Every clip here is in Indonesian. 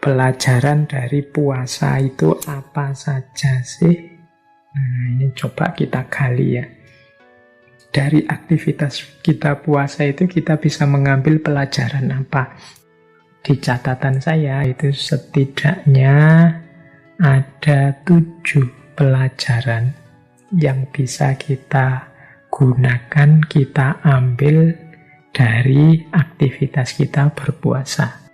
pelajaran dari puasa itu apa saja sih? Nah, ini coba kita gali ya. Dari aktivitas kita puasa itu kita bisa mengambil pelajaran apa? Di catatan saya itu setidaknya ada 7 pelajaran yang bisa kita gunakan, kita ambil dari aktivitas kita berpuasa.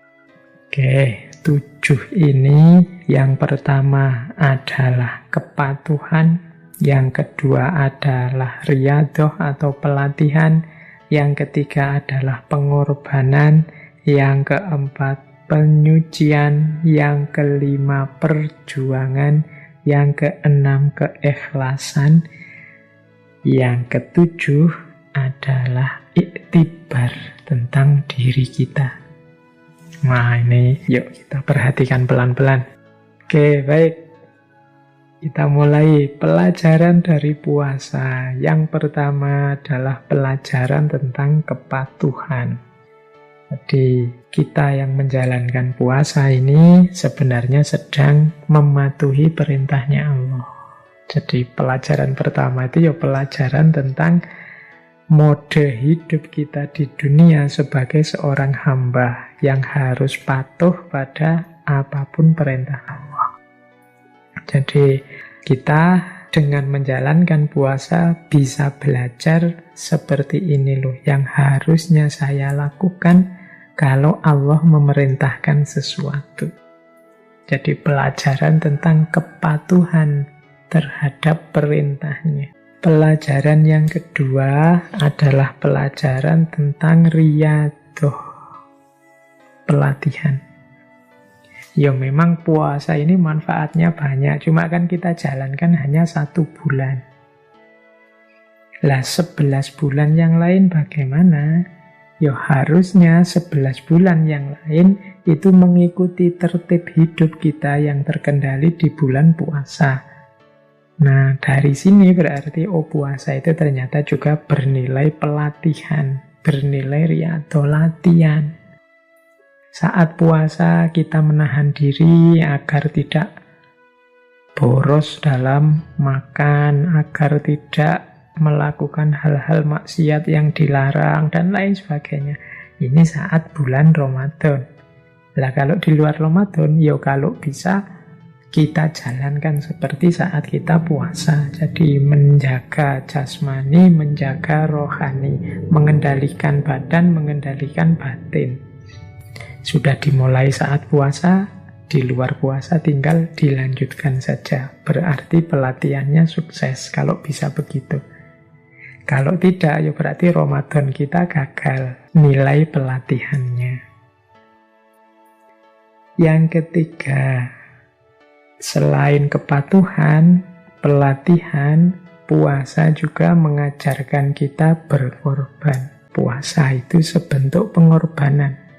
Oke, 7 ini yang pertama adalah kepatuhan, yang kedua adalah riyadhah atau pelatihan, yang ketiga adalah pengorbanan, yang keempat penyucian, yang kelima perjuangan, yang keenam keikhlasan, yang ketujuh adalah iktibar tentang diri kita. Nah ini yuk kita perhatikan pelan-pelan. Oke, baik. Kita mulai pelajaran dari puasa. Yang pertama adalah pelajaran tentang kepatuhan. Jadi kita yang menjalankan puasa ini sebenarnya sedang mematuhi perintahnya Allah. Jadi pelajaran pertama itu ya pelajaran tentang mode hidup kita di dunia sebagai seorang hamba yang harus patuh pada apapun perintah Allah. Jadi kita dengan menjalankan puasa bisa belajar seperti ini loh yang harusnya saya lakukan kalau Allah memerintahkan sesuatu. Jadi pelajaran tentang kepatuhan terhadap perintahnya. Pelajaran yang kedua adalah pelajaran tentang riyadhah, pelatihan. Ya memang puasa ini manfaatnya banyak, cuma kan kita jalankan hanya 1 bulan. Lah 11 bulan yang lain bagaimana? Ya harusnya 11 bulan yang lain itu mengikuti tertib hidup kita yang terkendali di bulan puasa. Nah, dari sini berarti puasa itu ternyata juga bernilai pelatihan, bernilai riyadhah, latihan. Saat puasa kita menahan diri agar tidak boros dalam makan, agar tidak melakukan hal-hal maksiat yang dilarang, dan lain sebagainya. Ini saat bulan Ramadan. Lah kalau di luar Ramadan, ya kalau bisa kita jalankan seperti saat kita puasa. Jadi menjaga jasmani, menjaga rohani, mengendalikan badan, mengendalikan batin. Sudah dimulai saat puasa, di luar puasa tinggal dilanjutkan saja. Berarti pelatihannya sukses kalau bisa begitu. Kalau tidak, ya berarti Ramadan kita gagal nilai pelatihannya. Yang ketiga, selain kepatuhan, pelatihan, puasa juga mengajarkan kita berkorban. Puasa itu sebentuk pengorbanan.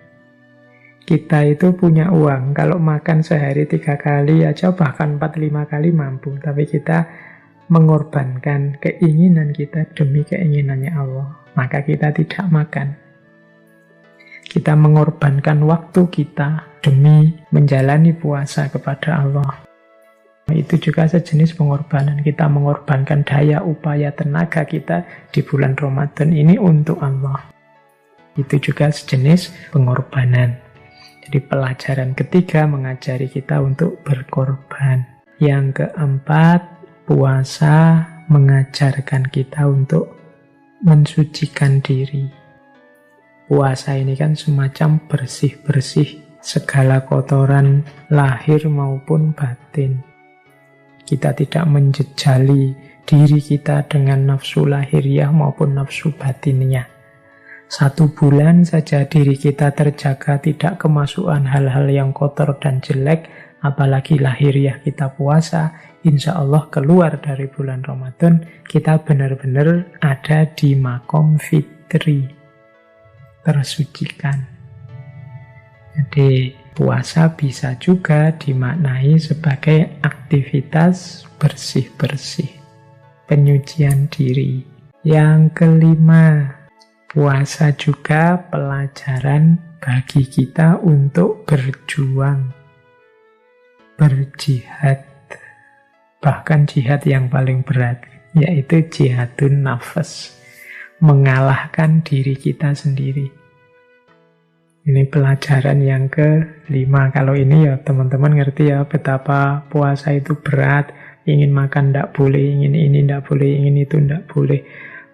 Kita itu punya uang, kalau makan sehari 3 kali aja, bahkan 4-5 kali mampu. Tapi kita mengorbankan keinginan kita demi keinginannya Allah. Maka kita tidak makan. Kita mengorbankan waktu kita demi menjalani puasa kepada Allah. Itu juga sejenis pengorbanan. Kita mengorbankan daya, upaya, tenaga kita di bulan Ramadan ini untuk Allah. Itu juga sejenis pengorbanan. Jadi pelajaran ketiga mengajari kita untuk berkorban. Yang keempat, puasa mengajarkan kita untuk mensucikan diri. Puasa ini kan semacam bersih-bersih segala kotoran lahir maupun batin. Kita tidak menjejali diri kita dengan nafsu lahiriah maupun nafsu batinnya. 1 bulan saja diri kita terjaga, tidak kemasukan hal-hal yang kotor dan jelek, apalagi lahiriah kita puasa, insya Allah keluar dari bulan Ramadan, kita benar-benar ada di makom fitri, tersucikan. Jadi puasa bisa juga dimaknai sebagai aktivitas bersih-bersih, penyucian diri. Yang kelima, puasa juga pelajaran bagi kita untuk berjuang. berjihad. Bahkan jihad yang paling berat, yaitu jihadun nafas. Mengalahkan diri kita sendiri. Ini pelajaran yang ke-5. Kalau ini ya teman-teman ngerti ya betapa puasa itu berat. Ingin makan tidak boleh, ingin ini tidak boleh, ingin itu tidak boleh.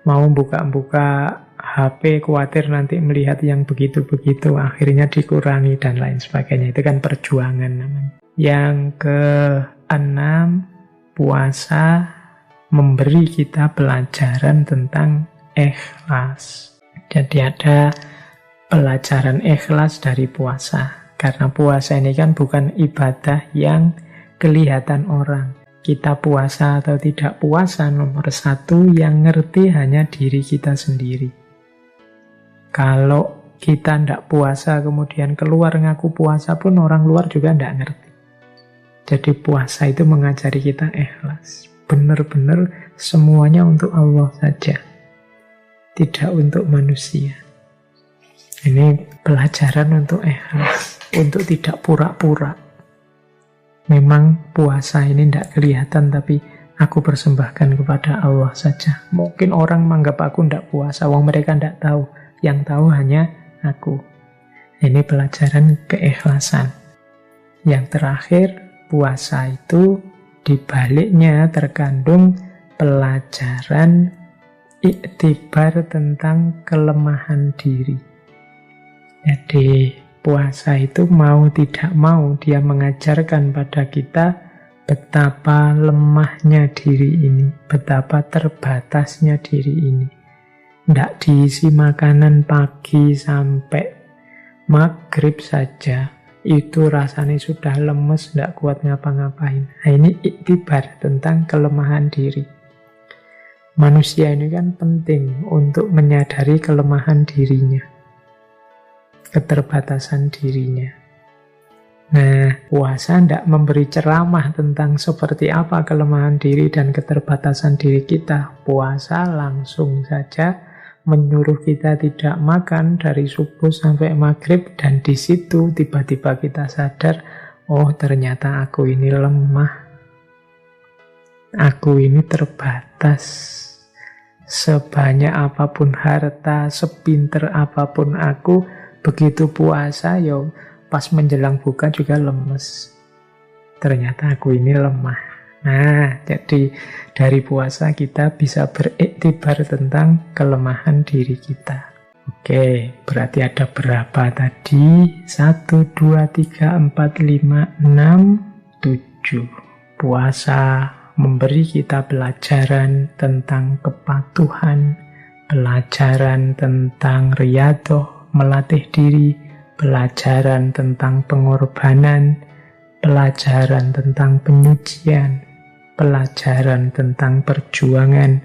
Mau buka-buka HP khawatir nanti melihat yang begitu-begitu, akhirnya dikurangi dan lain sebagainya. Itu kan perjuangan namanya. Yang ke-6, puasa memberi kita pelajaran tentang ikhlas. Jadi ada pelajaran ikhlas dari puasa. Karena puasa ini kan bukan ibadah yang kelihatan orang. Kita puasa atau tidak puasa, nomor 1 yang ngerti hanya diri kita sendiri. Kalau kita tidak puasa kemudian keluar ngaku puasa pun orang luar juga tidak ngerti. Jadi puasa itu mengajari kita ikhlas. Benar-benar semuanya untuk Allah saja. Tidak untuk manusia. Ini pelajaran untuk ikhlas. Untuk tidak pura-pura. Memang puasa ini tidak kelihatan, tapi aku persembahkan kepada Allah saja. Mungkin orang menganggap aku tidak puasa, wong mereka tidak tahu. Yang tahu hanya aku. Ini pelajaran keikhlasan. Yang terakhir, puasa itu di baliknya terkandung pelajaran iktibar tentang kelemahan diri. Jadi puasa itu mau tidak mau dia mengajarkan pada kita betapa lemahnya diri ini, betapa terbatasnya diri ini. Tidak diisi makanan pagi sampai maghrib saja, itu rasanya sudah lemes, tidak kuat ngapa-ngapain. Nah, ini iktibar tentang kelemahan diri. Manusia ini kan penting untuk menyadari kelemahan dirinya, keterbatasan dirinya. Nah, puasa tidak memberi ceramah tentang seperti apa kelemahan diri dan keterbatasan diri kita. Puasa langsung saja menyuruh kita tidak makan dari subuh sampai maghrib, dan di situ tiba-tiba kita sadar, oh ternyata aku ini lemah, aku ini terbatas. Sebanyak apapun harta, sepinter apapun aku, begitu puasa, ya pas menjelang buka juga lemes. Ternyata aku ini lemah. Nah, jadi dari puasa kita bisa beriktibar tentang kelemahan diri kita. Oke, berarti ada berapa tadi? 1, 2, 3, 4, 5, 6, 7. Puasa memberi kita pelajaran tentang kepatuhan, pelajaran tentang riyadhah, melatih diri, pelajaran tentang pengorbanan, pelajaran tentang penyucian, pelajaran tentang perjuangan,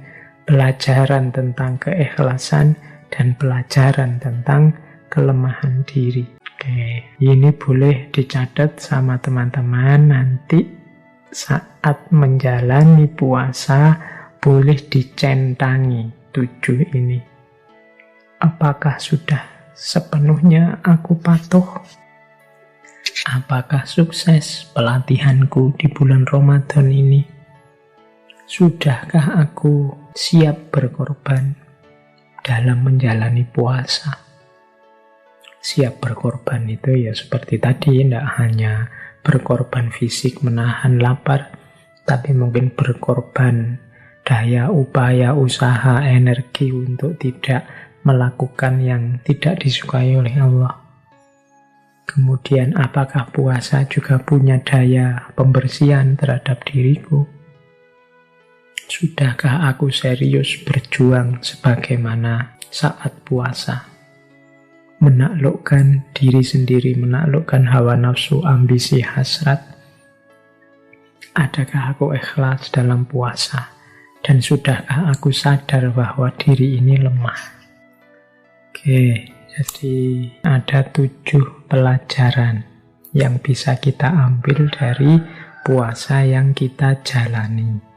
pelajaran tentang keikhlasan, dan pelajaran tentang kelemahan diri. Oke, ini boleh dicatat sama teman-teman. Nanti saat menjalani puasa boleh dicentangi 7 ini. Apakah sudah sepenuhnya aku patuh? Apakah sukses pelatihanku di bulan Ramadan ini? Sudahkah aku siap berkorban dalam menjalani puasa? Siap berkorban itu ya seperti tadi, tidak hanya berkorban fisik menahan lapar, tapi mungkin berkorban daya, upaya, usaha, energi untuk tidak melakukan yang tidak disukai oleh Allah. Kemudian apakah puasa juga punya daya pembersihan terhadap diriku? Sudahkah aku serius berjuang sebagaimana saat puasa? Menaklukkan diri sendiri, menaklukkan hawa nafsu, ambisi, hasrat. Adakah aku ikhlas dalam puasa? Dan sudahkah aku sadar bahwa diri ini lemah? Oke, jadi ada 7 pelajaran yang bisa kita ambil dari puasa yang kita jalani.